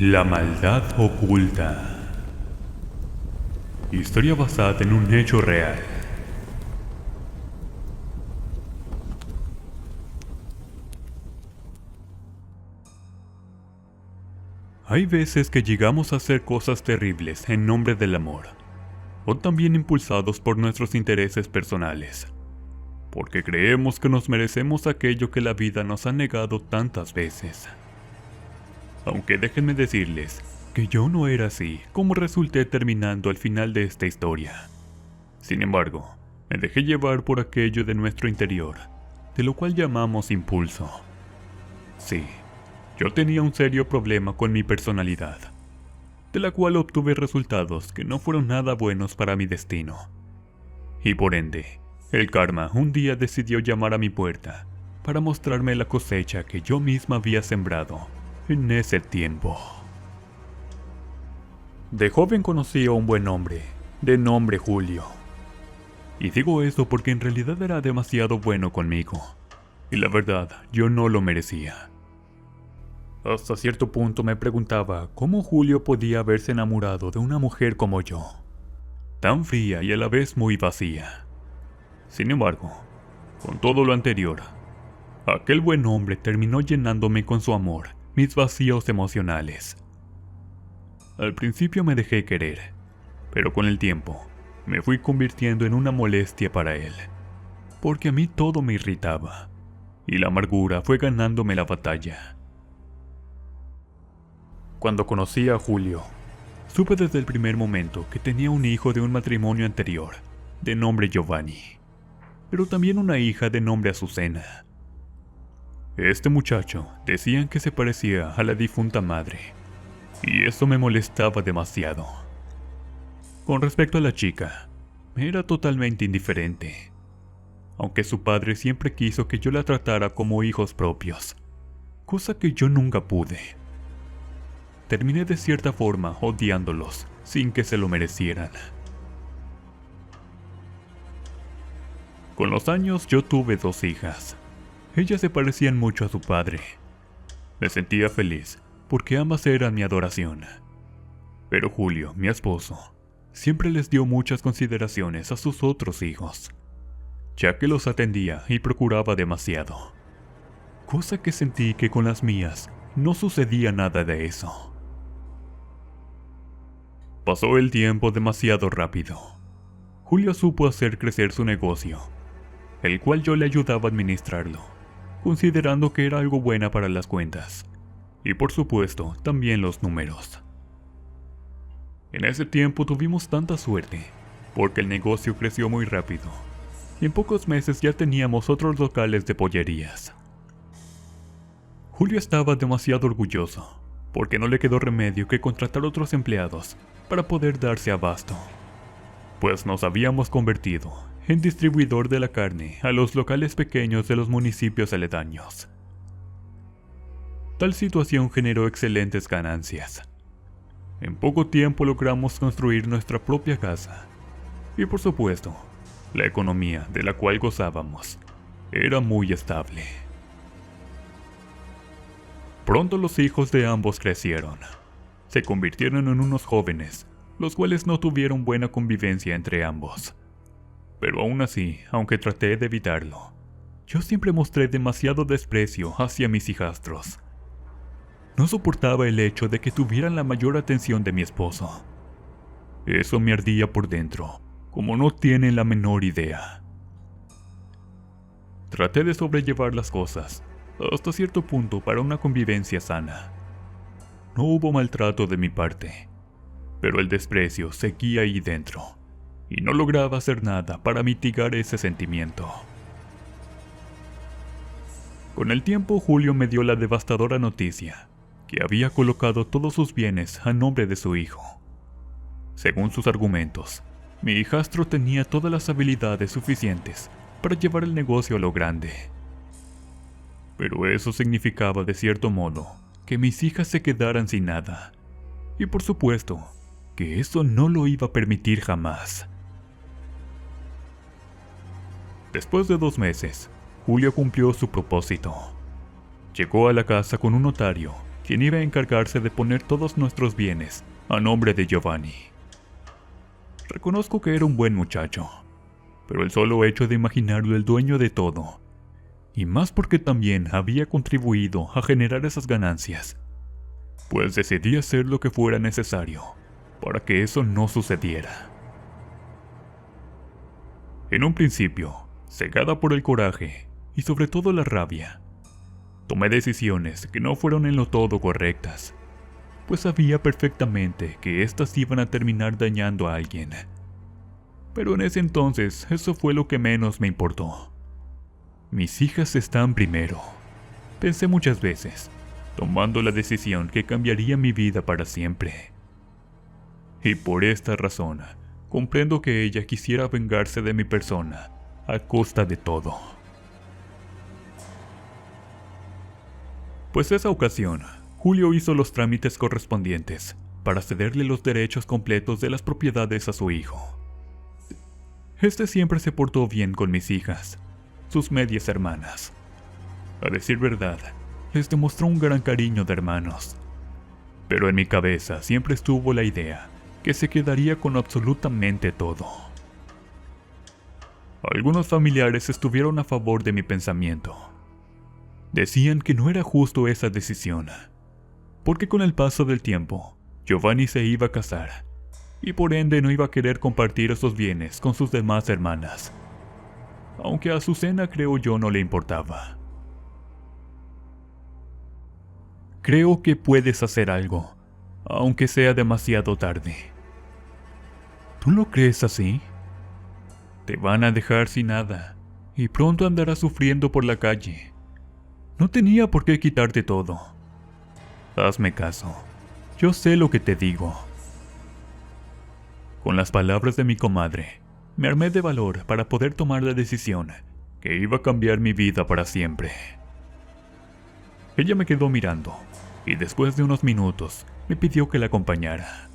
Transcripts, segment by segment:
La maldad oculta. Historia basada en un hecho real. Hay veces que llegamos a hacer cosas terribles en nombre del amor, o también impulsados por nuestros intereses personales, porque creemos que nos merecemos aquello que la vida nos ha negado tantas veces. Aunque déjenme decirles que yo no era así como resulté terminando al final de esta historia. Sin embargo, me dejé llevar por aquello de nuestro interior, de lo cual llamamos impulso. Sí, yo tenía un serio problema con mi personalidad, de la cual obtuve resultados que no fueron nada buenos para mi destino. Y por ende, el karma un día decidió llamar a mi puerta para mostrarme la cosecha que yo misma había sembrado en ese tiempo. De joven conocí a un buen hombre, de nombre Julio. Y digo eso porque en realidad era demasiado bueno conmigo, y la verdad, yo no lo merecía. Hasta cierto punto me preguntaba cómo Julio podía haberse enamorado de una mujer como yo, tan fría y a la vez muy vacía. Sin embargo, con todo lo anterior, aquel buen hombre terminó llenándome con su amor mis vacíos emocionales. Al principio me dejé querer, pero con el tiempo me fui convirtiendo en una molestia para él, porque a mí todo me irritaba, y la amargura fue ganándome la batalla. Cuando conocí a Julio, supe desde el primer momento que tenía un hijo de un matrimonio anterior, de nombre Giovanni, pero también una hija de nombre Azucena. Este muchacho decían que se parecía a la difunta madre, y eso me molestaba demasiado. Con respecto a la chica, me era totalmente indiferente, aunque su padre siempre quiso que yo la tratara como hijos propios, cosa que yo nunca pude. Terminé de cierta forma odiándolos sin que se lo merecieran. Con los años yo tuve 2 hijas. Ellas se parecían mucho a su padre. Me sentía feliz porque ambas eran mi adoración. Pero Julio, mi esposo, siempre les dio muchas consideraciones a sus otros hijos, ya que los atendía y procuraba demasiado. Cosa que sentí que con las mías no sucedía nada de eso. Pasó el tiempo demasiado rápido. Julio supo hacer crecer su negocio, el cual yo le ayudaba a administrarlo, considerando que era algo buena para las cuentas, y por supuesto también los números. En ese tiempo tuvimos tanta suerte, porque el negocio creció muy rápido, y en pocos meses ya teníamos otros locales de pollerías. Julio estaba demasiado orgulloso, porque no le quedó remedio que contratar otros empleados para poder darse abasto, pues nos habíamos convertido en distribuidor de la carne a los locales pequeños de los municipios aledaños. Tal situación generó excelentes ganancias. En poco tiempo logramos construir nuestra propia casa, y por supuesto, la economía de la cual gozábamos era muy estable. Pronto los hijos de ambos crecieron. Se convirtieron en unos jóvenes, los cuales no tuvieron buena convivencia entre ambos. Pero aún así, aunque traté de evitarlo, yo siempre mostré demasiado desprecio hacia mis hijastros. No soportaba el hecho de que tuvieran la mayor atención de mi esposo. Eso me ardía por dentro, como no tienen la menor idea. Traté de sobrellevar las cosas, hasta cierto punto para una convivencia sana. No hubo maltrato de mi parte, pero el desprecio seguía ahí dentro, y no lograba hacer nada para mitigar ese sentimiento. Con el tiempo Julio me dio la devastadora noticia que había colocado todos sus bienes a nombre de su hijo. Según sus argumentos, mi hijastro tenía todas las habilidades suficientes para llevar el negocio a lo grande. Pero eso significaba de cierto modo que mis hijas se quedaran sin nada, y por supuesto que eso no lo iba a permitir jamás. Después de 2 meses, Julio cumplió su propósito. Llegó a la casa con un notario quien iba a encargarse de poner todos nuestros bienes a nombre de Giovanni. Reconozco que era un buen muchacho, pero el solo hecho de imaginarlo el dueño de todo, y más porque también había contribuido a generar esas ganancias, pues decidí hacer lo que fuera necesario para que eso no sucediera. En un principio, cegada por el coraje y sobre todo la rabia, tomé decisiones que no fueron en lo todo correctas, pues sabía perfectamente que éstas iban a terminar dañando a alguien. Pero en ese entonces eso fue lo que menos me importó. Mis hijas están primero, pensé muchas veces, tomando la decisión que cambiaría mi vida para siempre. Y por esta razón, comprendo que ella quisiera vengarse de mi persona a costa de todo. Pues esa ocasión, Julio hizo los trámites correspondientes para cederle los derechos completos de las propiedades a su hijo. Este siempre se portó bien con mis hijas, sus medias hermanas. A decir verdad, les demostró un gran cariño de hermanos. Pero en mi cabeza siempre estuvo la idea que se quedaría con absolutamente todo. Algunos familiares estuvieron a favor de mi pensamiento. Decían que no era justo esa decisión, porque con el paso del tiempo, Giovanni se iba a casar, y por ende no iba a querer compartir esos bienes con sus demás hermanas, aunque a Azucena creo yo no le importaba. Creo que puedes hacer algo, aunque sea demasiado tarde. ¿Tú lo crees así? Te van a dejar sin nada, y pronto andarás sufriendo por la calle. No tenía por qué quitarte todo. Hazme caso, yo sé lo que te digo. Con las palabras de mi comadre, me armé de valor para poder tomar la decisión que iba a cambiar mi vida para siempre. Ella me quedó mirando, y después de unos minutos me pidió que la acompañara.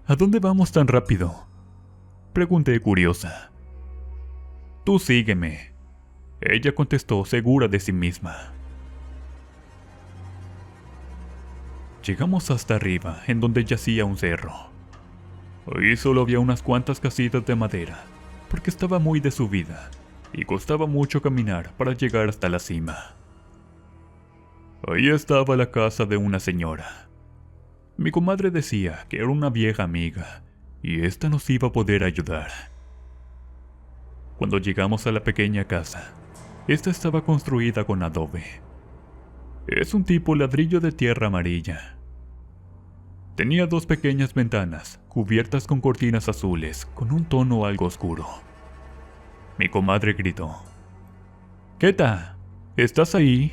¿A dónde vamos tan rápido?, pregunté curiosa. Tú sígueme, ella contestó segura de sí misma. Llegamos hasta arriba, en donde yacía un cerro. Ahí solo había unas cuantas casitas de madera, porque estaba muy de subida, y costaba mucho caminar para llegar hasta la cima. Ahí estaba la casa de una señora. Mi comadre decía que era una vieja amiga, y ésta nos iba a poder ayudar. Cuando llegamos a la pequeña casa, esta estaba construida con adobe. Es un tipo ladrillo de tierra amarilla. Tenía dos pequeñas ventanas, cubiertas con cortinas azules, con un tono algo oscuro. Mi comadre gritó: «¿Queta? ¿Estás ahí?».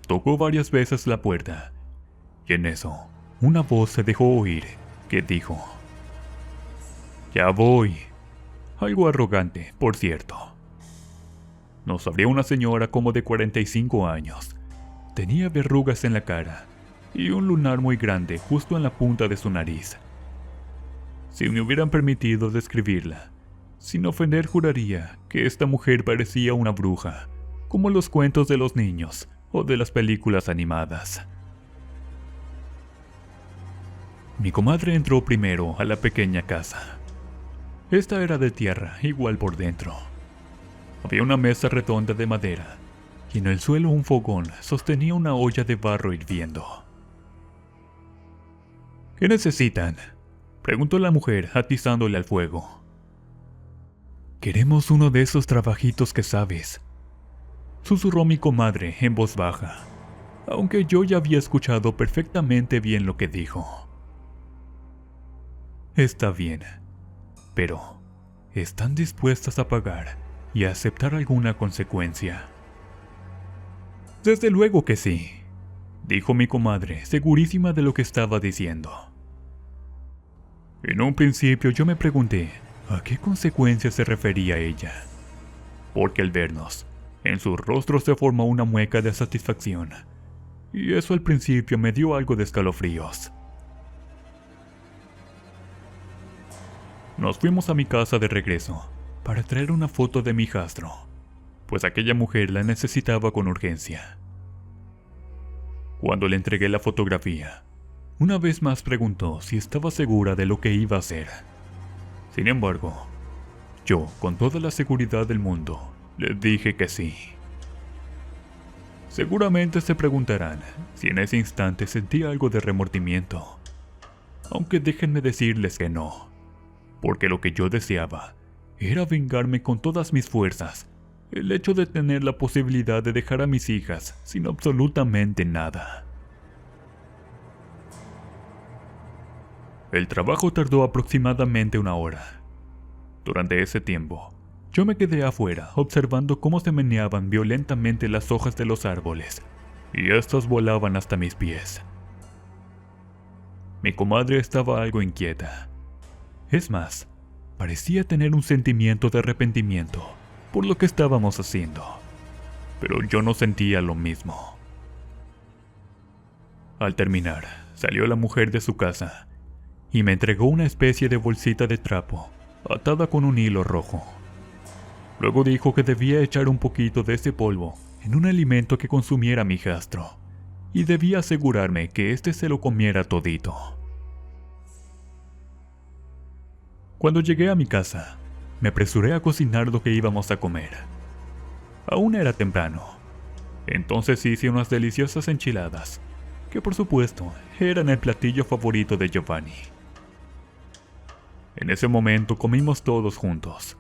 Tocó varias veces la puerta, y en eso, una voz se dejó oír, que dijo: «Ya voy». Algo arrogante, por cierto. Nos abrió una señora como de 45 años. Tenía verrugas en la cara y un lunar muy grande justo en la punta de su nariz. Si me hubieran permitido describirla, sin ofender juraría que esta mujer parecía una bruja, como en los cuentos de los niños o de las películas animadas. Mi comadre entró primero a la pequeña casa. Esta era de tierra, igual por dentro. Había una mesa redonda de madera, y en el suelo un fogón sostenía una olla de barro hirviendo. «¿Qué necesitan?», preguntó la mujer atizándole al fuego. «Queremos uno de esos trabajitos que sabes», susurró mi comadre en voz baja, aunque yo ya había escuchado perfectamente bien lo que dijo. «Está bien, pero ¿están dispuestas a pagar y a aceptar alguna consecuencia?». «Desde luego que sí», dijo mi comadre, segurísima de lo que estaba diciendo. En un principio yo me pregunté a qué consecuencias se refería ella, porque al vernos, en su rostro se formó una mueca de satisfacción, y eso al principio me dio algo de escalofríos. Nos fuimos a mi casa de regreso para traer una foto de mi hijastro, pues aquella mujer la necesitaba con urgencia. Cuando le entregué la fotografía, una vez más preguntó si estaba segura de lo que iba a hacer. Sin embargo, yo, con toda la seguridad del mundo, le dije que sí. Seguramente se preguntarán si en ese instante sentí algo de remordimiento. Aunque déjenme decirles que no, porque lo que yo deseaba era vengarme con todas mis fuerzas. El hecho de tener la posibilidad de dejar a mis hijas sin absolutamente nada. El trabajo tardó aproximadamente 1 hora. Durante ese tiempo, yo me quedé afuera observando cómo se meneaban violentamente las hojas de los árboles, y estas volaban hasta mis pies. Mi comadre estaba algo inquieta. Es más, parecía tener un sentimiento de arrepentimiento por lo que estábamos haciendo, pero yo no sentía lo mismo. Al terminar, salió la mujer de su casa y me entregó una especie de bolsita de trapo atada con un hilo rojo. Luego dijo que debía echar un poquito de ese polvo en un alimento que consumiera mi hijastro, y debía asegurarme que éste se lo comiera todito. Cuando llegué a mi casa, me apresuré a cocinar lo que íbamos a comer. Aún era temprano, entonces hice unas deliciosas enchiladas, que por supuesto eran el platillo favorito de Giovanni. En ese momento comimos todos juntos,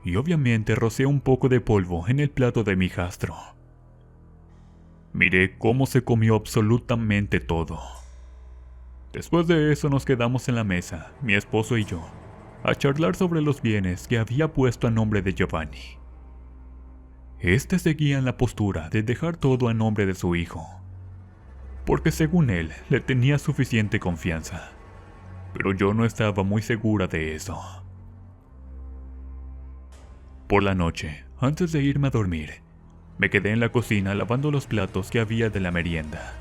y obviamente rocié un poco de polvo en el plato de mi hijastro. Miré cómo se comió absolutamente todo. Después de eso nos quedamos en la mesa, mi esposo y yo, a charlar sobre los bienes que había puesto a nombre de Giovanni. Este seguía en la postura de dejar todo a nombre de su hijo, porque según él le tenía suficiente confianza. Pero yo no estaba muy segura de eso. Por la noche, antes de irme a dormir, me quedé en la cocina lavando los platos que había de la merienda.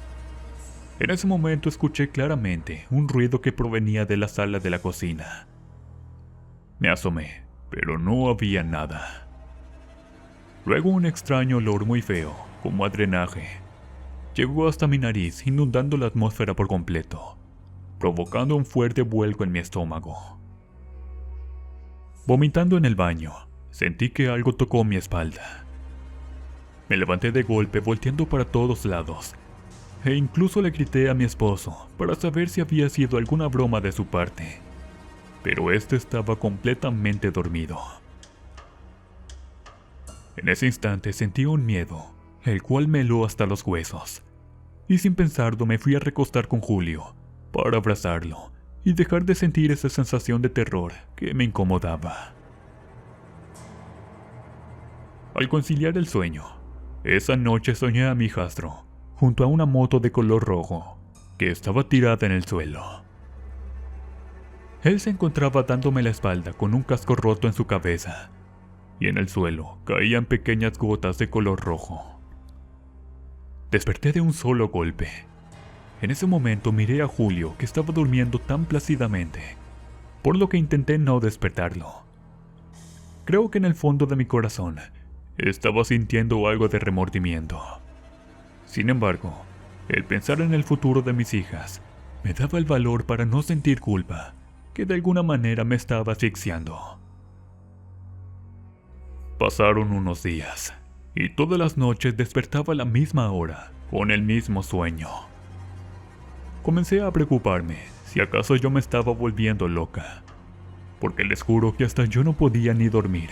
En ese momento escuché claramente un ruido que provenía de la sala de la cocina. Me asomé, pero no había nada. Luego un extraño olor muy feo, como a drenaje, llegó hasta mi nariz, inundando la atmósfera por completo, provocando un fuerte vuelco en mi estómago. Vomitando en el baño, sentí que algo tocó mi espalda. Me levanté de golpe volteando para todos lados, e incluso le grité a mi esposo para saber si había sido alguna broma de su parte, pero este estaba completamente dormido. En ese instante sentí un miedo, el cual me heló hasta los huesos, y sin pensarlo me fui a recostar con Julio, para abrazarlo y dejar de sentir esa sensación de terror que me incomodaba. Al conciliar el sueño, esa noche soñé a mi hijastro junto a una moto de color rojo que estaba tirada en el suelo. Él se encontraba dándome la espalda con un casco roto en su cabeza, y en el suelo caían pequeñas gotas de color rojo. Desperté de un solo golpe. En ese momento miré a Julio, que estaba durmiendo tan plácidamente, por lo que intenté no despertarlo. Creo que en el fondo de mi corazón estaba sintiendo algo de remordimiento. Sin embargo, el pensar en el futuro de mis hijas me daba el valor para no sentir culpa, que de alguna manera me estaba asfixiando. Pasaron unos días, y todas las noches despertaba a la misma hora, con el mismo sueño. Comencé a preocuparme si acaso yo me estaba volviendo loca, porque les juro que hasta yo no podía ni dormir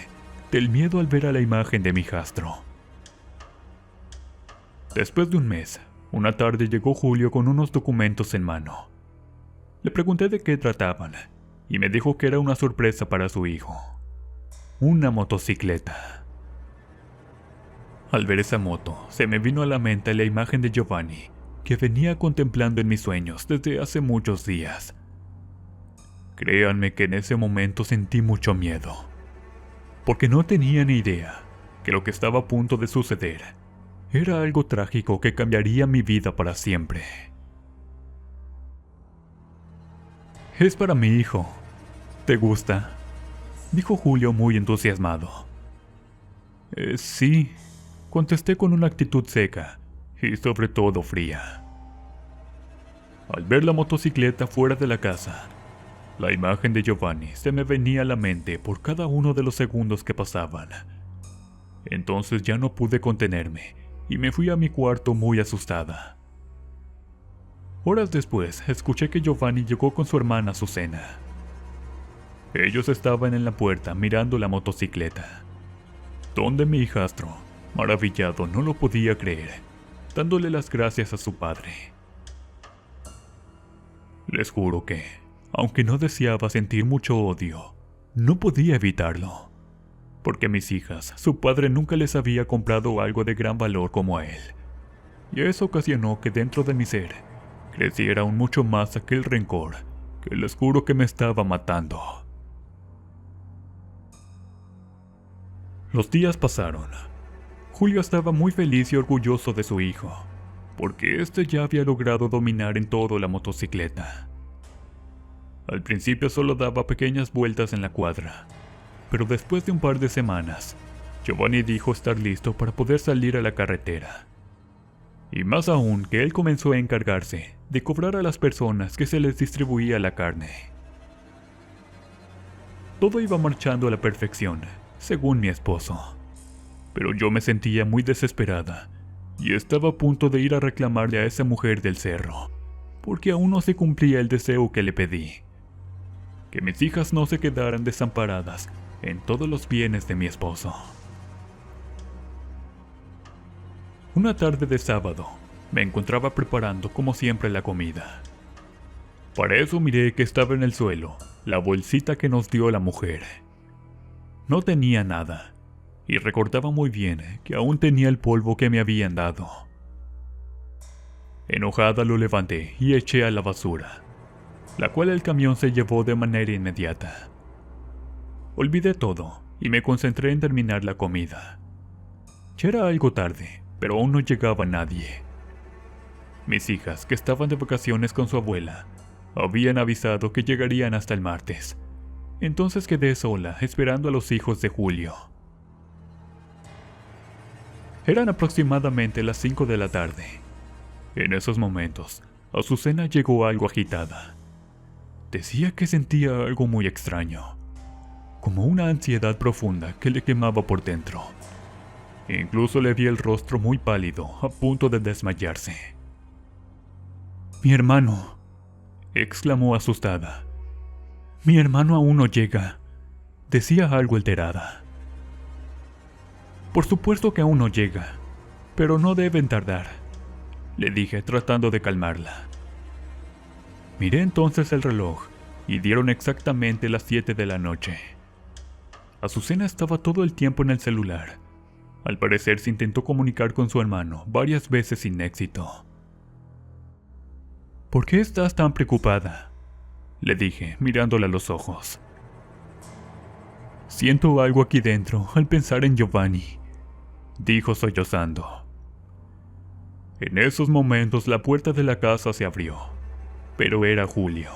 del miedo al ver a la imagen de mi hijastro. Después de un mes, una tarde llegó Julio con unos documentos en mano. Le pregunté de qué trataban, y me dijo que era una sorpresa para su hijo. Una motocicleta. Al ver esa moto, se me vino a la mente la imagen de Giovanni, que venía contemplando en mis sueños desde hace muchos días. Créanme que en ese momento sentí mucho miedo, porque no tenía ni idea que lo que estaba a punto de suceder era algo trágico que cambiaría mi vida para siempre. «Es para mi hijo. ¿Te gusta?», dijo Julio muy entusiasmado. Sí», contesté con una actitud seca y sobre todo fría. Al ver la motocicleta fuera de la casa, la imagen de Giovanni se me venía a la mente por cada uno de los segundos que pasaban. Entonces ya no pude contenerme y me fui a mi cuarto muy asustada. Horas después, escuché que Giovanni llegó con su hermana Azucena. Ellos estaban en la puerta mirando la motocicleta, donde mi hijastro, maravillado, no lo podía creer, dándole las gracias a su padre. Les juro que, aunque no deseaba sentir mucho odio, no podía evitarlo, porque a mis hijas, su padre nunca les había comprado algo de gran valor como a él, y eso ocasionó que dentro de mi ser creciera aún mucho más aquel rencor que les juro que me estaba matando. Los días pasaron. Julio estaba muy feliz y orgulloso de su hijo, porque éste ya había logrado dominar en todo la motocicleta. Al principio solo daba pequeñas vueltas en la cuadra, pero después de un par de semanas, Giovanni dijo estar listo para poder salir a la carretera. Y más aún que él comenzó a encargarse de cobrar a las personas que se les distribuía la carne. Todo iba marchando a la perfección, según mi esposo. Pero yo me sentía muy desesperada y estaba a punto de ir a reclamarle a esa mujer del cerro, porque aún no se cumplía el deseo que le pedí: que mis hijas no se quedaran desamparadas en todos los bienes de mi esposo. Una tarde de sábado, me encontraba preparando como siempre la comida. Para eso miré que estaba en el suelo la bolsita que nos dio la mujer. No tenía nada, y recordaba muy bien que aún tenía el polvo que me habían dado. Enojada lo levanté y eché a la basura, la cual el camión se llevó de manera inmediata. Olvidé todo y me concentré en terminar la comida. Ya era algo tarde, pero aún no llegaba nadie. Mis hijas, que estaban de vacaciones con su abuela, habían avisado que llegarían hasta el martes. Entonces quedé sola, esperando a los hijos de Julio. Eran aproximadamente las 5 de la tarde. En esos momentos, Azucena llegó algo agitada. Decía que sentía algo muy extraño, como una ansiedad profunda que le quemaba por dentro. Incluso le vi el rostro muy pálido, a punto de desmayarse. «Mi hermano», exclamó asustada. «Mi hermano aún no llega», decía algo alterada. «Por supuesto que aún no llega, pero no deben tardar», le dije tratando de calmarla. Miré entonces el reloj y dieron exactamente las 7 de la noche. Azucena estaba todo el tiempo en el celular. Al parecer se intentó comunicar con su hermano varias veces sin éxito. «¿Por qué estás tan preocupada?», le dije, mirándola a los ojos. «Siento algo aquí dentro al pensar en Giovanni», dijo sollozando. En esos momentos la puerta de la casa se abrió, pero era Julio.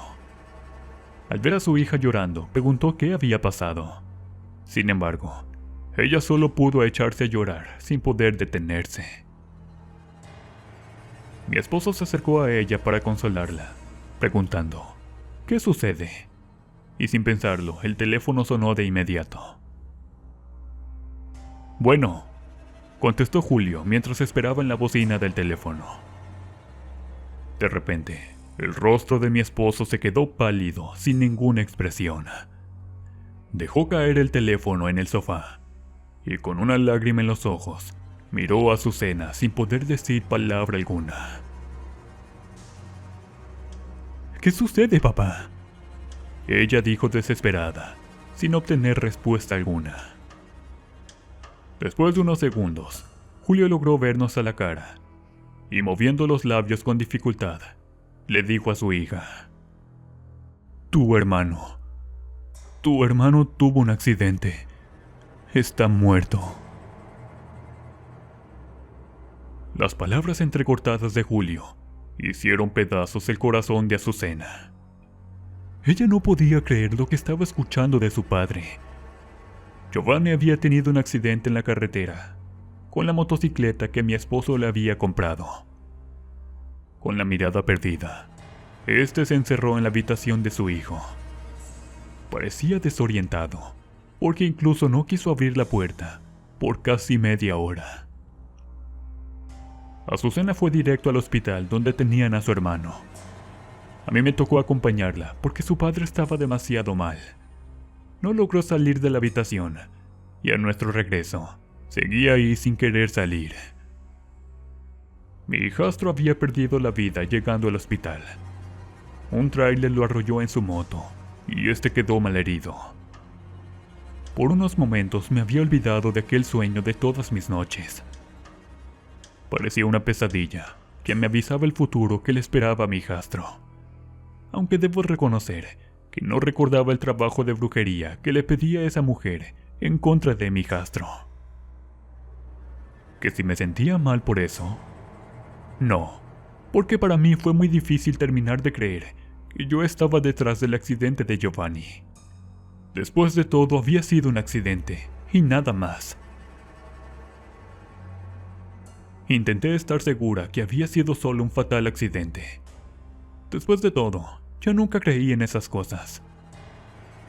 Al ver a su hija llorando, preguntó qué había pasado. Sin embargo, ella solo pudo echarse a llorar sin poder detenerse. Mi esposo se acercó a ella para consolarla, preguntando «¿Qué sucede?», y sin pensarlo, el teléfono sonó de inmediato. «Bueno», contestó Julio mientras esperaba en la bocina del teléfono. De repente, el rostro de mi esposo se quedó pálido, sin ninguna expresión. Dejó caer el teléfono en el sofá y con una lágrima en los ojos, miró a Azucena sin poder decir palabra alguna. «¿Qué sucede, papá?», ella dijo desesperada, sin obtener respuesta alguna. Después de unos segundos, Julio logró vernos a la cara, y moviendo los labios con dificultad, le dijo a su hija: Tu hermano tuvo un accidente. Está muerto». Las palabras entrecortadas de Julio hicieron pedazos el corazón de Azucena. Ella no podía creer lo que estaba escuchando de su padre. Giovanni había tenido un accidente en la carretera, con la motocicleta que mi esposo le había comprado. Con la mirada perdida, Este se encerró en la habitación de su hijo. Parecía desorientado, porque incluso no quiso abrir la puerta por casi media hora. Azucena fue directo al hospital donde tenían a su hermano. A mí me tocó acompañarla porque su padre estaba demasiado mal. No logró salir de la habitación y a nuestro regreso seguía ahí sin querer salir. Mi hijastro había perdido la vida llegando al hospital. Un tráiler lo arrolló en su moto y este quedó malherido. Por unos momentos me había olvidado de aquel sueño de todas mis noches. Parecía una pesadilla que me avisaba el futuro que le esperaba a mi hijastro. Aunque debo reconocer que no recordaba el trabajo de brujería que le pedía a esa mujer en contra de mi hijastro. ¿Que si me sentía mal por eso? No, porque para mí fue muy difícil terminar de creer que yo estaba detrás del accidente de Giovanni. Después de todo había sido un accidente y nada más. Intenté estar segura que había sido solo un fatal accidente. Después de todo, yo nunca creí en esas cosas.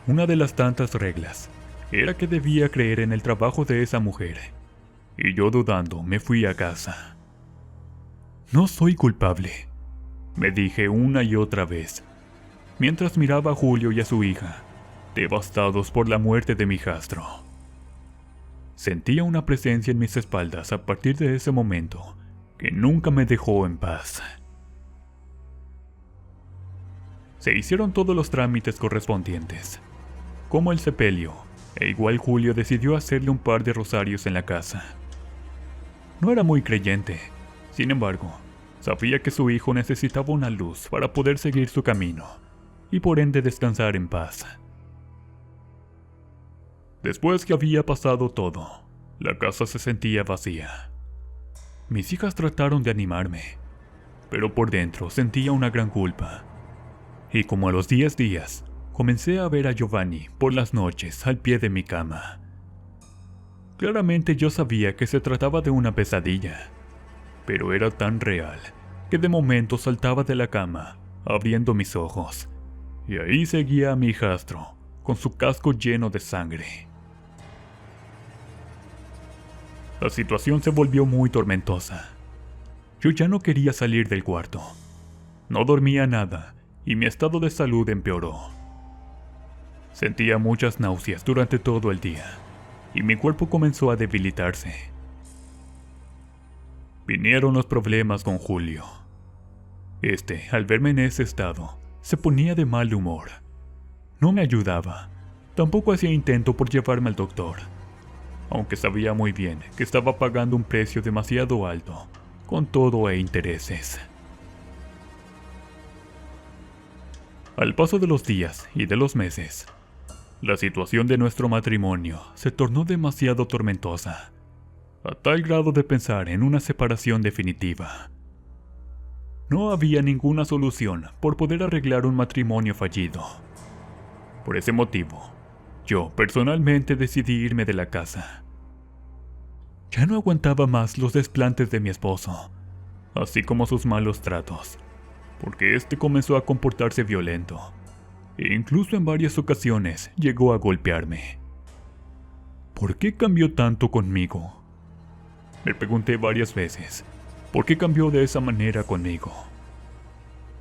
Una de las tantas reglas era que debía creer en el trabajo de esa mujer, y yo dudando me fui a casa. No soy culpable, me dije una y otra vez, mientras miraba a Julio y a su hija, devastados por la muerte de mi hijastro. Sentía una presencia en mis espaldas a partir de ese momento que nunca me dejó en paz. Se hicieron todos los trámites correspondientes, como el sepelio, e igual Julio decidió hacerle un par de rosarios en la casa. No era muy creyente, sin embargo, sabía que su hijo necesitaba una luz para poder seguir su camino, y por ende descansar en paz. Después que había pasado todo, la casa se sentía vacía. Mis hijas trataron de animarme, pero por dentro sentía una gran culpa. Y como a los 10 días, comencé a ver a Giovanni por las noches al pie de mi cama. Claramente yo sabía que se trataba de una pesadilla, pero era tan real que de momento saltaba de la cama, abriendo mis ojos, y ahí seguía a mi hijastro, con su casco lleno de sangre. La situación se volvió muy tormentosa. Yo ya no quería salir del cuarto. No dormía nada y mi estado de salud empeoró. Sentía muchas náuseas durante todo el día y mi cuerpo comenzó a debilitarse. Vinieron los problemas con Julio. Al verme en ese estado, se ponía de mal humor. No me ayudaba. Tampoco hacía intento por llevarme al doctor, aunque sabía muy bien que estaba pagando un precio demasiado alto, con todo e intereses. Al paso de los días y de los meses, la situación de nuestro matrimonio se tornó demasiado tormentosa, a tal grado de pensar en una separación definitiva. No había ninguna solución por poder arreglar un matrimonio fallido. Por ese motivo, yo personalmente decidí irme de la casa. Ya no aguantaba más los desplantes de mi esposo, así como sus malos tratos, porque comenzó a comportarse violento, e incluso en varias ocasiones llegó a golpearme. ¿Por qué cambió tanto conmigo? Me pregunté varias veces, ¿por qué cambió de esa manera conmigo?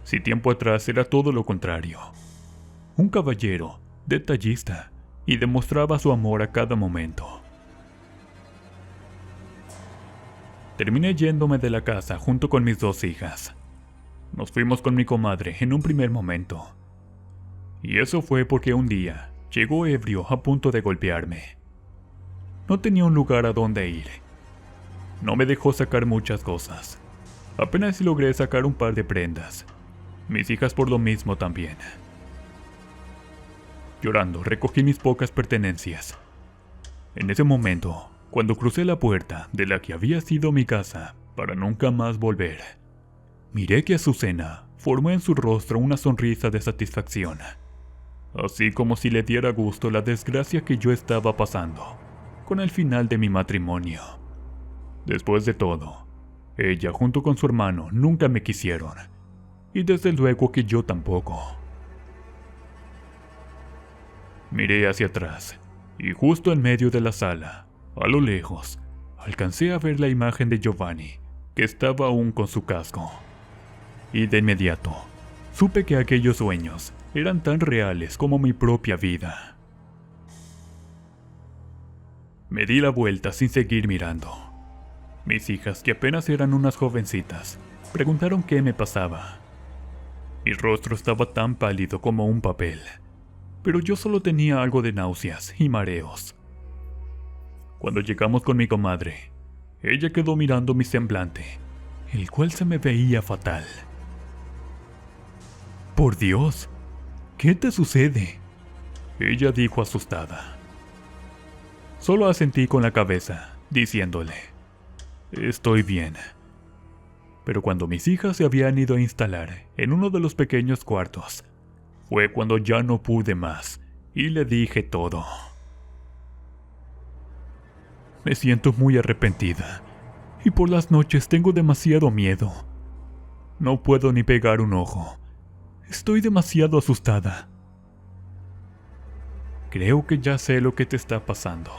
Si tiempo atrás era todo lo contrario. Un caballero, detallista, y demostraba su amor a cada momento. Terminé yéndome de la casa junto con mis 2 hijas. Nos fuimos con mi comadre en un primer momento. Y eso fue porque un día llegó ebrio a punto de golpearme. No tenía un lugar a donde ir. No me dejó sacar muchas cosas. Apenas logré sacar un par de prendas. Mis hijas por lo mismo también. Llorando, recogí mis pocas pertenencias. En ese momento, cuando crucé la puerta de la que había sido mi casa para nunca más volver, miré que Azucena formó en su rostro una sonrisa de satisfacción, así como si le diera gusto la desgracia que yo estaba pasando con el final de mi matrimonio. Después de todo, ella junto con su hermano nunca me quisieron, y desde luego que yo tampoco. Miré hacia atrás, y justo en medio de la sala, a lo lejos, alcancé a ver la imagen de Giovanni, que estaba aún con su casco. Y de inmediato, supe que aquellos sueños eran tan reales como mi propia vida. Me di la vuelta sin seguir mirando. Mis hijas, que apenas eran unas jovencitas, preguntaron qué me pasaba. Mi rostro estaba tan pálido como un papel, pero yo solo tenía algo de náuseas y mareos. Cuando llegamos con mi comadre, ella quedó mirando mi semblante, el cual se me veía fatal. «Por Dios, ¿qué te sucede?», ella dijo asustada. Solo asentí con la cabeza, diciéndole: «Estoy bien». Pero cuando mis hijas se habían ido a instalar en uno de los pequeños cuartos, fue cuando ya no pude más y le dije todo. «Me siento muy arrepentida y por las noches tengo demasiado miedo. No puedo ni pegar un ojo. Estoy demasiado asustada. Creo que ya sé lo que te está pasando.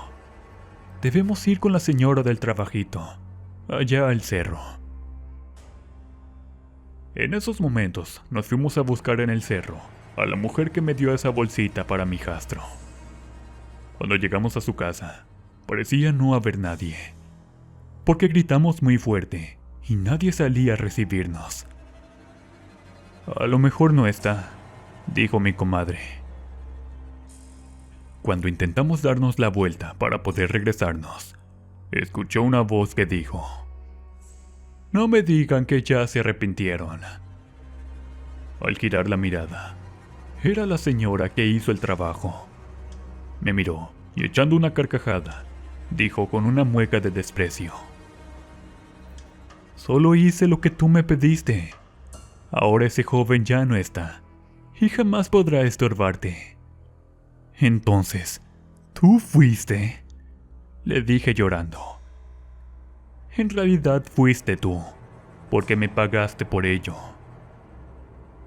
Debemos ir con la señora del trabajito, allá al cerro». En esos momentos nos fuimos a buscar en el cerro a la mujer que me dio esa bolsita para mi hijastro. Cuando llegamos a su casa, parecía no haber nadie, porque gritamos muy fuerte y nadie salía a recibirnos. «A lo mejor no está», dijo mi comadre. Cuando intentamos darnos la vuelta para poder regresarnos, escuchó una voz que dijo: «No me digan que ya se arrepintieron». Al girar la mirada, era la señora que hizo el trabajo. Me miró y, echando una carcajada, dijo con una mueca de desprecio: «Solo hice lo que tú me pediste. Ahora ese joven ya no está y jamás podrá estorbarte». «Entonces, ¿tú fuiste?», le dije llorando. «En realidad fuiste tú, porque me pagaste por ello.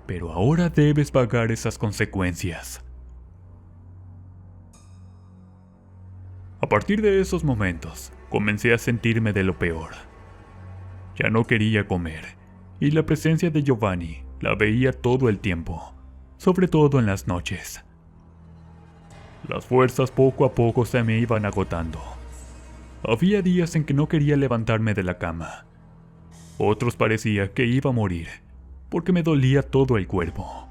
Pero ahora debes pagar esas consecuencias». A partir de esos momentos, comencé a sentirme de lo peor. Ya no quería comer, y la presencia de Giovanni la veía todo el tiempo, sobre todo en las noches. Las fuerzas poco a poco se me iban agotando. Había días en que no quería levantarme de la cama. Otros parecía que iba a morir, porque me dolía todo el cuerpo.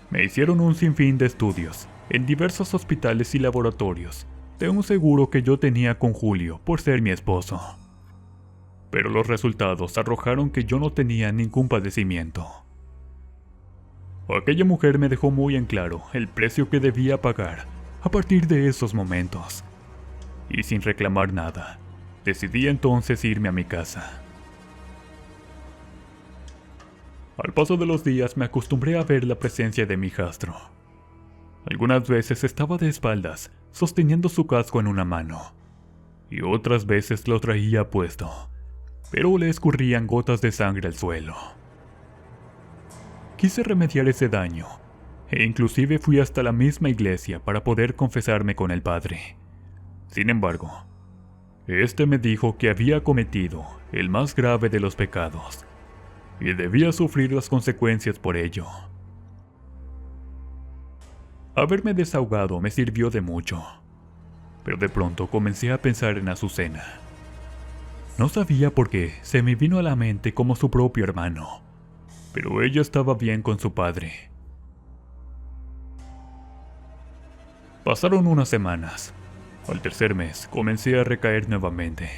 Me hicieron un sinfín de estudios en diversos hospitales y laboratorios de un seguro que yo tenía con Julio por ser mi esposo. Pero los resultados arrojaron que yo no tenía ningún padecimiento. Aquella mujer me dejó muy en claro el precio que debía pagar a partir de esos momentos. Y sin reclamar nada, decidí entonces irme a mi casa. Al paso de los días me acostumbré a ver la presencia de mi hijastro. Algunas veces estaba de espaldas, sosteniendo su casco en una mano, y otras veces lo traía puesto, pero le escurrían gotas de sangre al suelo. Quise remediar ese daño, e inclusive fui hasta la misma iglesia para poder confesarme con el padre. Sin embargo, este me dijo que había cometido el más grave de los pecados, y debía sufrir las consecuencias por ello. Haberme desahogado me sirvió de mucho, pero de pronto comencé a pensar en Azucena. No sabía por qué se me vino a la mente como su propio hermano, pero ella estaba bien con su padre. Pasaron unas semanas. Al tercer mes comencé a recaer nuevamente.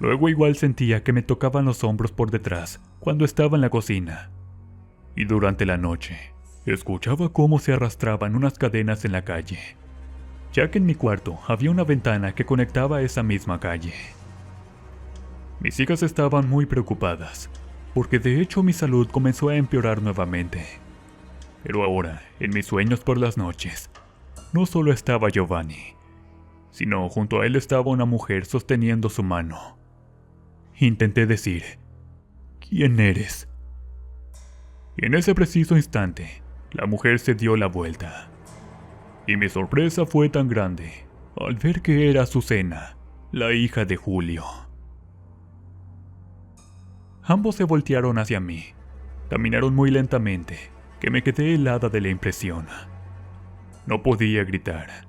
Luego igual sentía que me tocaban los hombros por detrás cuando estaba en la cocina. Y durante la noche, escuchaba cómo se arrastraban unas cadenas en la calle, ya que en mi cuarto había una ventana que conectaba a esa misma calle. Mis hijas estaban muy preocupadas, porque de hecho mi salud comenzó a empeorar nuevamente. Pero ahora, en mis sueños por las noches, no solo estaba Giovanni, sino junto a él estaba una mujer sosteniendo su mano. Intenté decir: «¿Quién eres?», Y en ese preciso instante, la mujer se dio la vuelta. Y mi sorpresa fue tan grande al ver que era Azucena, la hija de Julio. Ambos se voltearon hacia mí. Caminaron muy lentamente, que me quedé helada de la impresión. No podía gritar.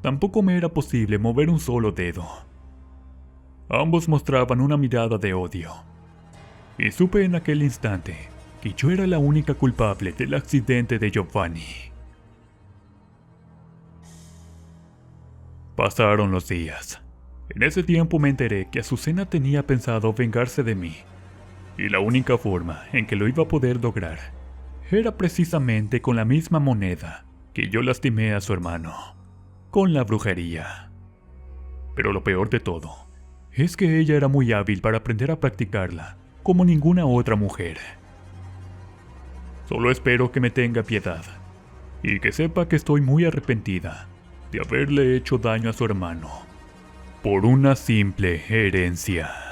Tampoco me era posible mover un solo dedo. Ambos mostraban una mirada de odio. Y supe en aquel instante que yo era la única culpable del accidente de Giovanni. Pasaron los días. En ese tiempo me enteré que Azucena tenía pensado vengarse de mí. Y la única forma en que lo iba a poder lograr era precisamente con la misma moneda que yo lastimé a su hermano, con la brujería. Pero lo peor de todo es que ella era muy hábil para aprender a practicarla como ninguna otra mujer. Solo espero que me tenga piedad y que sepa que estoy muy arrepentida de haberle hecho daño a su hermano por una simple herencia.